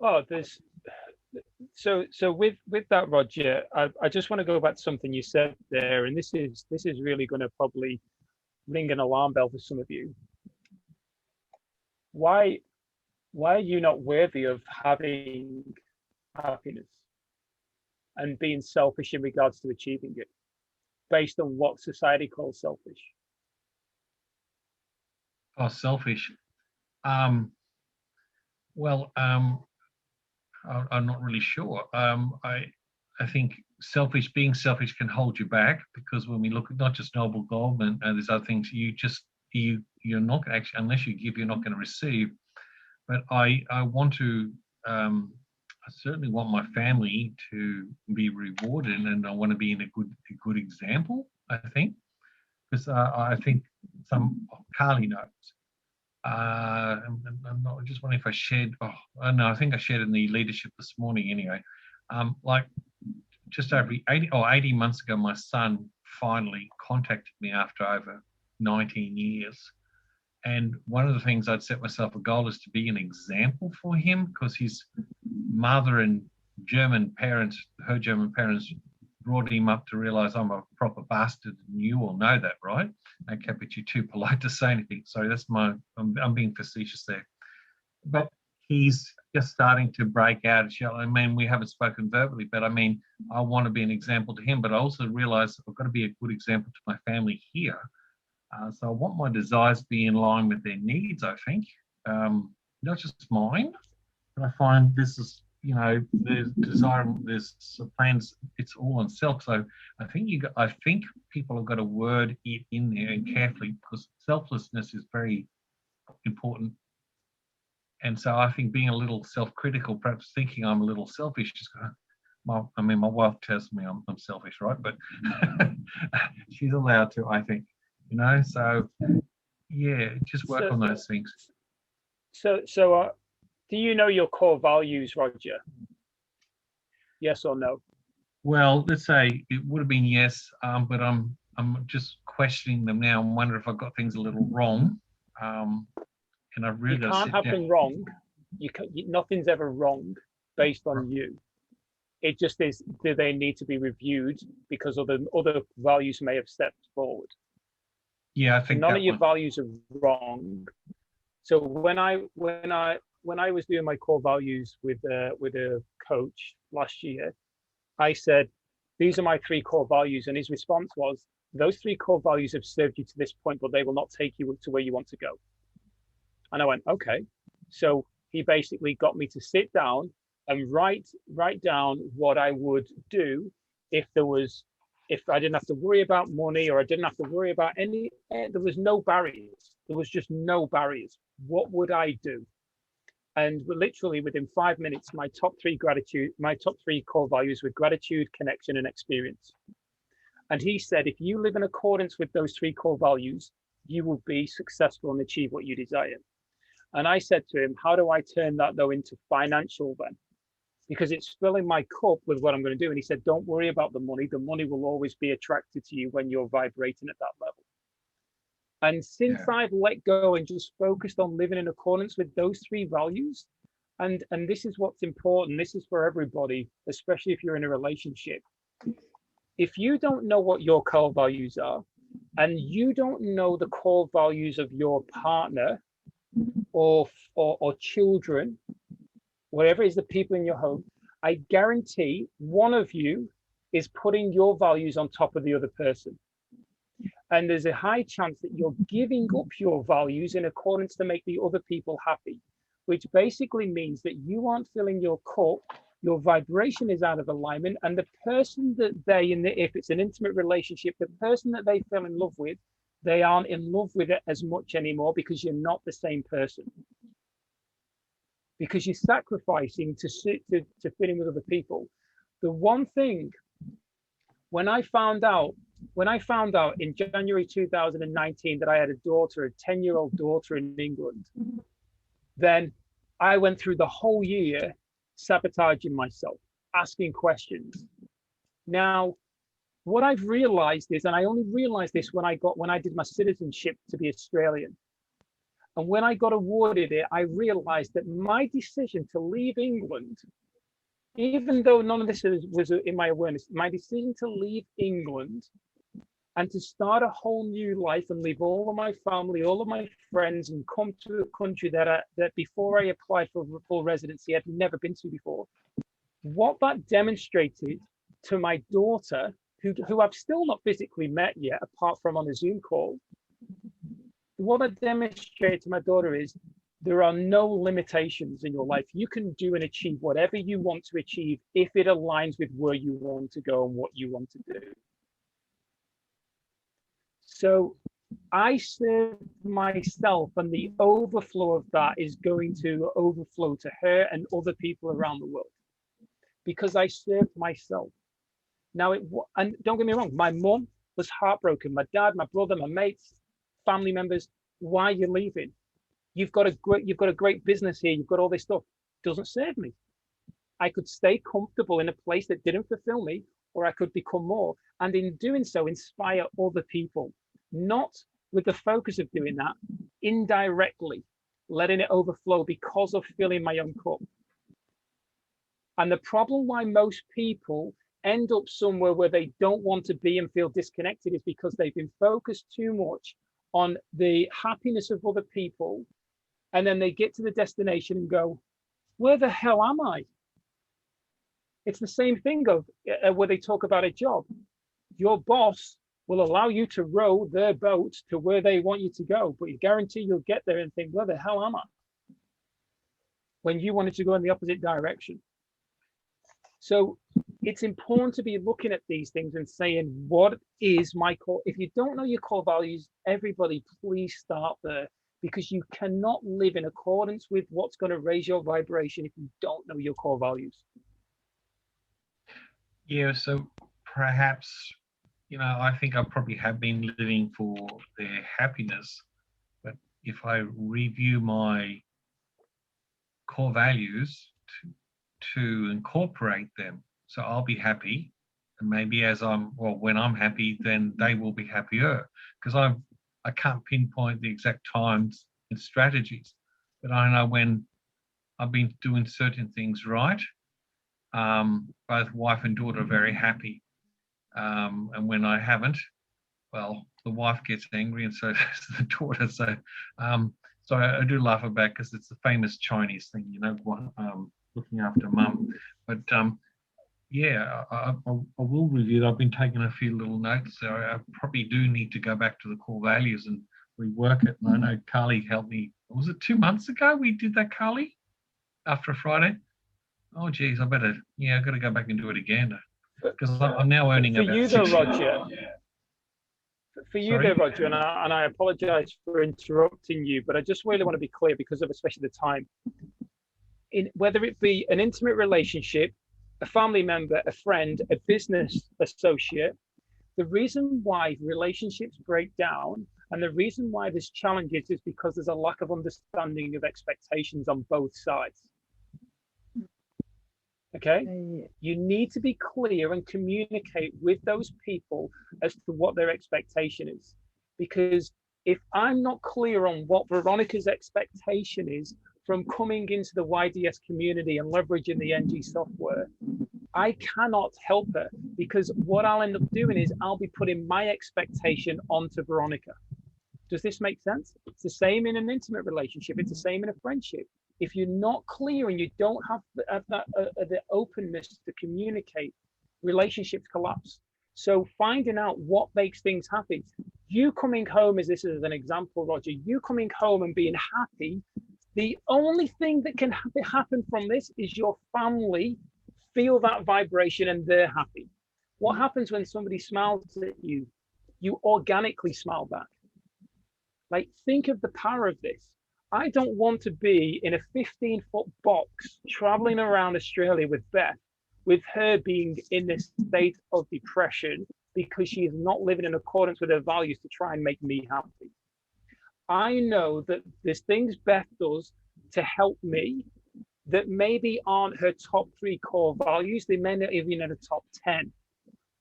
Oh, so with that, Roger, I just want to go back to something you said there, and this is really going to probably ring an alarm bell for some of you. Why are you not worthy of having happiness and being selfish in regards to achieving it, based on what society calls selfish? Oh, selfish. Well, I'm not really sure. I think being selfish can hold you back, because when we look at not just Noble Goldman and there's other things, you're not actually, unless you give, you're not going to receive. But I want to, I certainly want my family to be rewarded, and I want to be in a good example, I think, because I think Carly knows. I'm not just wondering if I shared. No, I think I shared in the leadership this morning anyway. Like just over 80 months ago, my son finally contacted me after over 19 years. And one of the things I'd set myself a goal is to be an example for him, because his mother and her German parents brought him up to realize I'm a proper bastard, and you all know that, right? Okay, but you're too polite to say anything. So that's I'm being facetious there. But he's just starting to break out. I mean, we haven't spoken verbally, but I mean, I want to be an example to him, but I also realize I've got to be a good example to my family here. So I want my desires to be in line with their needs, I think, not just mine. But I find this is, there's desire, there's plans, it's all on self. So I think people have got to word it in there and carefully, because selflessness is very important. And so I think being a little self-critical, perhaps thinking I'm a little selfish, my wife tells me I'm selfish, right? But she's allowed to, I think. So yeah, just work on those things. So do you know your core values, Roger? Yes or no? Well, let's say it would have been yes, but I'm just questioning them now and wonder if I've got things a little wrong. And I've really You got to can't sit have down. them wrong. Nothing's ever wrong based on you. It just is, do they need to be reviewed because other values may have stepped forward? Yeah, I think none that of your one. values are wrong. So when I was doing my core values with a coach last year, I said, these are my 3 core values, and his response was, those 3 core values have served you to this point, but they will not take you to where you want to go. And I went, okay. So he basically got me to sit down and write down what I would do if I didn't have to worry about money, or I didn't have to worry about there was no barriers. There was just no barriers. What would I do? And literally within 5 minutes, my top 3 core values were gratitude, connection, and experience. And he said, if you live in accordance with those 3 core values, you will be successful and achieve what you desire. And I said to him, how do I turn that though into financial then? Because it's filling my cup with what I'm going to do. And he said, don't worry about the money. The money will always be attracted to you when you're vibrating at that level. And since I've let go and just focused on living in accordance with those 3 values, and this is what's important, this is for everybody, especially if you're in a relationship. If you don't know what your core values are, and you don't know the core values of your partner or children, whatever is the people in your home, I guarantee one of you is putting your values on top of the other person. And there's a high chance that you're giving up your values in accordance to make the other people happy, which basically means that you aren't filling your cup, your vibration is out of alignment, and the person that if it's an intimate relationship, the person that they fell in love with, they aren't in love with it as much anymore because you're not the same person. Because you're sacrificing to fit in with other people. The one thing, when I found out in January 2019 that I had a 10-year-old daughter in England, then I went through the whole year sabotaging myself, asking questions. Now, what I've realized is, and I only realized this when I did my citizenship to be Australian. And when I got awarded it, I realized that my decision to leave England, even though none of this was in my awareness, my decision to leave England and to start a whole new life and leave all of my family, all of my friends, and come to a country that before I applied for full residency, I'd never been to before. What that demonstrated to my daughter, who I've still not physically met yet, apart from on a Zoom call, what I demonstrate to my daughter is there are no limitations in your life. You can do and achieve whatever you want to achieve if it aligns with where you want to go and what you want to do. So I serve myself, and the overflow of that is going to overflow to her and other people around the world because I served myself. Now, and don't get me wrong, my mum was heartbroken. My dad, my brother, my mates, family members, why are you leaving? You've got a great business here. You've got all this stuff. It doesn't serve me. I could stay comfortable in a place that didn't fulfill me, or I could become more. And in doing so, inspire other people, not with the focus of doing that, indirectly, letting it overflow because of filling my own cup. And the problem why most people end up somewhere where they don't want to be and feel disconnected is because they've been focused too much on the happiness of other people, and then they get to the destination and go, where the hell am I? It's the same thing of where they talk about a job. Your boss will allow you to row their boat to where they want you to go, but you guarantee you'll get there and think, where the hell am I? When you wanted to go in the opposite direction. So it's important to be looking at these things and saying, what is my core? If you don't know your core values, everybody, please start there, because you cannot live in accordance with what's going to raise your vibration if you don't know your core values. Yeah, so perhaps, I think I probably have been living for their happiness, but if I review my core values to incorporate them, so I'll be happy, and maybe when I'm happy, then they will be happier. because I can't pinpoint the exact times and strategies, but I know when I've been doing certain things right, both wife and daughter are very happy. And when I haven't, well, the wife gets angry and so does the daughter. So I do laugh about, because it's the famous Chinese thing, you know, looking after mum. But yeah, I will review it. I've been taking a few little notes, so I probably do need to go back to the core values and rework it. And I know Carly helped me. Was it 2 months ago we did that, Carly? After a Friday? Oh, geez, I've got to go back and do it again, because I'm now earning for about you though, 60. Roger. For you there, Roger, and I apologize for interrupting you, but I just really want to be clear because of especially the time. Whether it be an intimate relationship, a family member, a friend, a business associate, the reason why relationships break down and the reason why there's challenges is because there's a lack of understanding of expectations on both sides. Okay, you need to be clear and communicate with those people as to what their expectation is, because if I'm not clear on what Veronica's expectation is from coming into the YDS community and leveraging the NG software, I cannot help her, because what I'll end up doing is I'll be putting my expectation onto Veronica. Does this make sense? It's the same in an intimate relationship. It's the same in a friendship. If you're not clear and you don't have the openness to communicate, relationships collapse. So finding out what makes things happy. You coming home, this is an example, Roger, you coming home and being happy, the only thing that can happen from this is your family feel that vibration and they're happy. What happens when somebody smiles at you? You organically smile back. Like, think of the power of this. I don't want to be in a 15-foot box traveling around Australia with Beth, with her being in this state of depression because she is not living in accordance with her values to try and make me happy. I know that there's things Beth does to help me that maybe aren't her top 3 core values. They may not even in the top 10,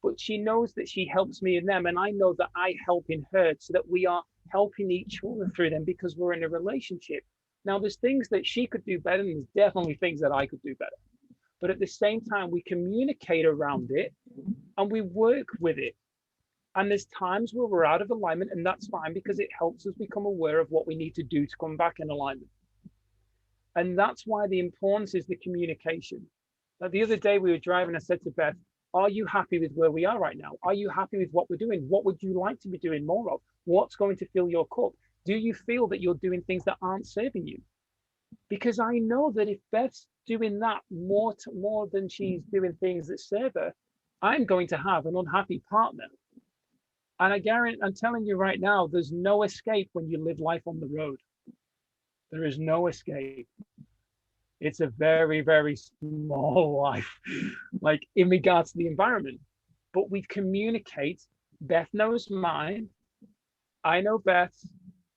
but she knows that she helps me in them. And I know that I help in her, so that we are helping each other through them because we're in a relationship. Now, there's things that she could do better, and there's definitely things that I could do better. But at the same time, we communicate around it and we work with it. And there's times where we're out of alignment, and that's fine, because it helps us become aware of what we need to do to come back in alignment. And that's why the importance is the communication. Now, the other day we were driving, I said to Beth, are you happy with where we are right now? Are you happy with what we're doing? What would you like to be doing more of? What's going to fill your cup? Do you feel that you're doing things that aren't serving you? Because I know that if Beth's doing that more than she's doing things that serve her, I'm going to have an unhappy partner. And I guarantee, I'm telling you right now, there's no escape when you live life on the road. There is no escape. It's a very, very small life, like in regards to the environment. But we communicate. Beth knows mine. I know Beth's.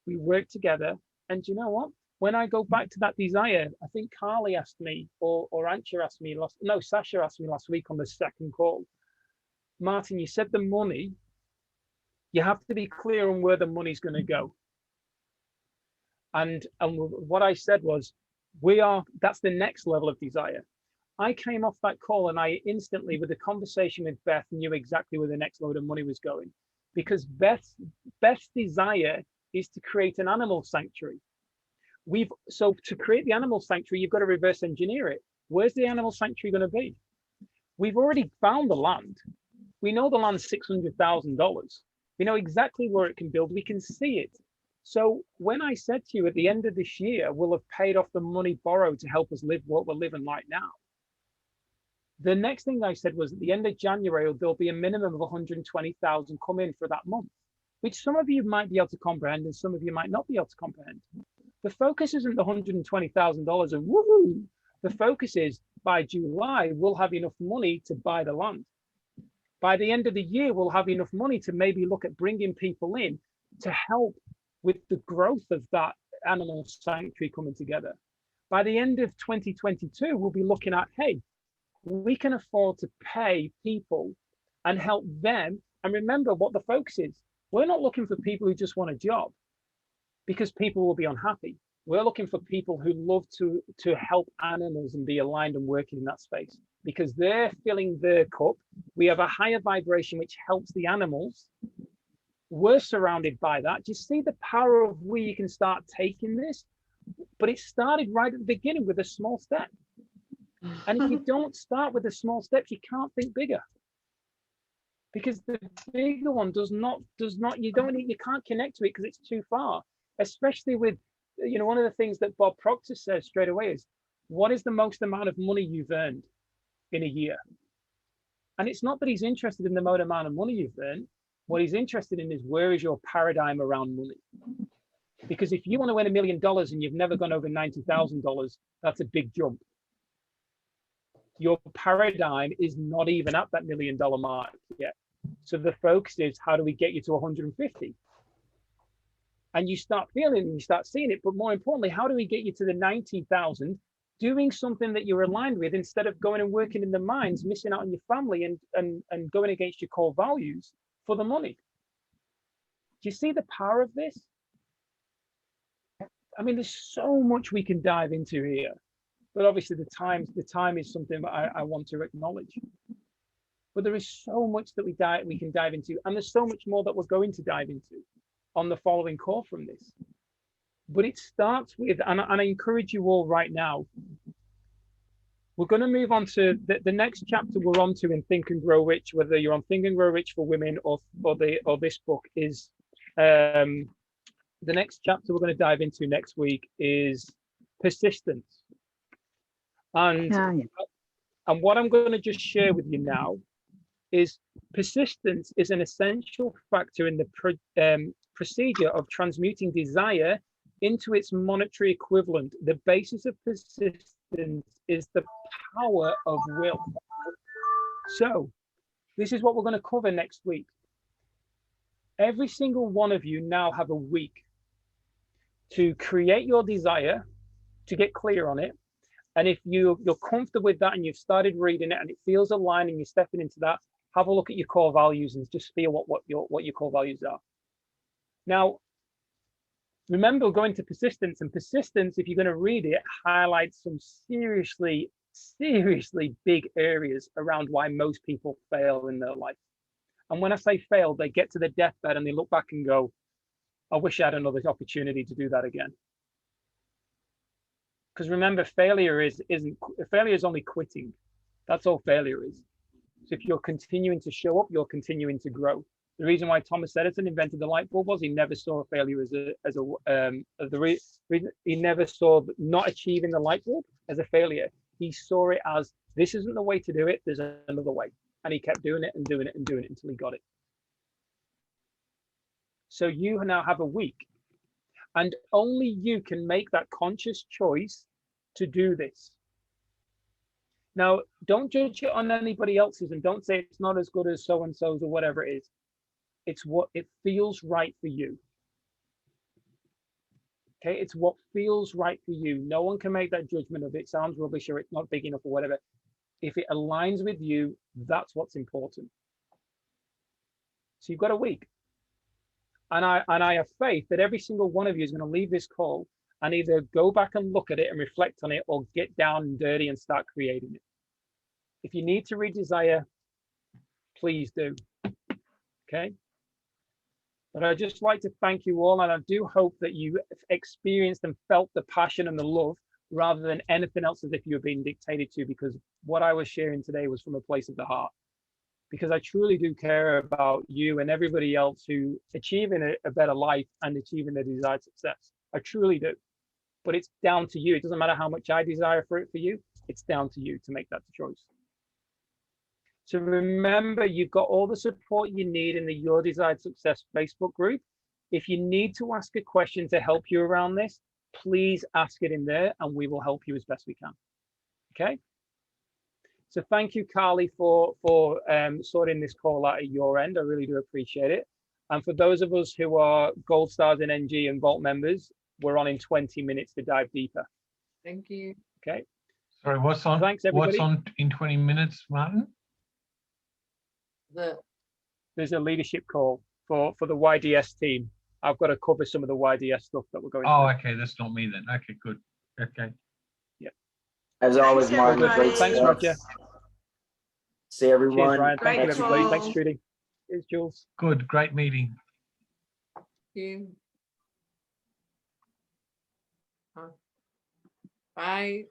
We work together. And you know what? When I go back to that desire, I think Carly asked me, or Antje asked me Sasha asked me last week on the second call. Martin, you said the money, you have to be clear on where the money's going to go. And what I said was, that's the next level of desire. I came off that call and I instantly, with the conversation with Beth, knew exactly where the next load of money was going. Because Beth's desire is to create an animal sanctuary. So to create the animal sanctuary, you've got to reverse engineer it. Where's the animal sanctuary going to be? We've already found the land. We know the land's $600,000. We know exactly where it can build. We can see it. So when I said to you at the end of this year, we'll have paid off the money borrowed to help us live what we're living right now. The next thing I said was at the end of January, there'll be a minimum of 120,000 come in for that month, which some of you might be able to comprehend and some of you might not be able to comprehend. The focus isn't the $120,000 and woohoo. The focus is by July, we'll have enough money to buy the land. By the end of the year, we'll have enough money to maybe look at bringing people in to help with the growth of that animal sanctuary coming together. By the end of 2022, we'll be looking at, hey, we can afford to pay people and help them. And remember what the focus is. We're not looking for people who just want a job, because people will be unhappy. We're looking for people who love to help animals and be aligned and working in that space, because they're filling their cup. We have a higher vibration which helps the animals. We're surrounded by that. Do you see the power of where you can start taking this? But it started right at the beginning with a small step. And if you don't start with the small steps, you can't think bigger. Because the bigger one does not, you can't connect to it because it's too far. Especially with, one of the things that Bob Proctor says straight away is, what is the most amount of money you've earned in a year? And it's not that he's interested in the amount of money you've earned. What he's interested in is, where is your paradigm around money? Because if you want to win $1 million and you've never gone over $90,000, that's a big jump. Your paradigm is not even at that $1 million mark yet. So the focus is, how do we get you to 150? And you start feeling and you start seeing it. But more importantly, how do we get you to the 90,000, doing something that you're aligned with, instead of going and working in the mines, missing out on your family and going against your core values for the money? Do you see the power of this? I mean, there's so much we can dive into here, but obviously the time is something that I want to acknowledge. But there is so much that we can dive into, and there's so much more that we're going to dive into on the following call from this. But it starts with, and I encourage you all right now, we're going to move on to the next chapter we're on to in Think and Grow Rich, whether you're on Think and Grow Rich for Women or this book is, the next chapter we're going to dive into next week is persistence. And what I'm going to just share with you now is, persistence is an essential factor in the procedure of transmuting desire into its monetary equivalent. The basis of persistence is the power of will. So this is what we're going to cover next week. Every single one of you now have a week to create your desire, to get clear on it. And if you're comfortable with that and you've started reading it and it feels aligned and you're stepping into that, have a look at your core values and just feel what your core values are. Now, remember, going to persistence, and persistence, if you're going to read it, highlights some seriously big areas around why most people fail in their life. And when I say fail, they get to the deathbed and they look back and go, I wish I had another opportunity to do that again. Because remember, failure is only quitting. That's all failure is. So if you're continuing to show up, you're continuing to grow. The reason why Thomas Edison invented the light bulb was he never saw a failure he never saw not achieving the light bulb as a failure. He saw it as, this isn't the way to do it, there's another way. And he kept doing it and doing it and doing it until he got it. So you now have a week, and only you can make that conscious choice to do this. Now, don't judge it on anybody else's, and don't say it's not as good as so-and-so's or whatever it is. It's what it feels right for you. Okay, it's what feels right for you. No one can make that judgment of it sounds rubbish or it's not big enough or whatever. If it aligns with you, that's what's important. So you've got a week. And I have faith that every single one of you is going to leave this call and either go back and look at it and reflect on it, or get down and dirty and start creating it. If you need to redesire, please do. Okay. But I'd just like to thank you all, and I do hope that you experienced and felt the passion and the love rather than anything else as if you were being dictated to, because what I was sharing today was from a place of the heart. Because I truly do care about you and everybody else who achieving a better life and achieving their desired success. I truly do. But it's down to you. It doesn't matter how much I desire for it for you. It's down to you to make that choice. So remember, you've got all the support you need in the Your Desired Success Facebook group. If you need to ask a question to help you around this, please ask it in there and we will help you as best we can. Okay? So thank you, Carly, for sorting this call out at your end. I really do appreciate it. And for those of us who are Gold Stars and NG and Vault members, we're on in 20 minutes to dive deeper. Thank you. Okay. Sorry, what's on? Thanks, everybody. What's on in 20 minutes, Martin? There's a leadership call. for the YDS team. I've got to cover some of the YDS stuff that we're going Oh, through. okay, that's not me then. Okay, good. Okay. As always, Thanks, Martin, everybody. great Thanks, stuff. Roger. See everyone. Cheers, Ryan. Thank you, Great everybody. call. Thanks, Judy. Cheers, Jules. Good, great meeting. You. Bye.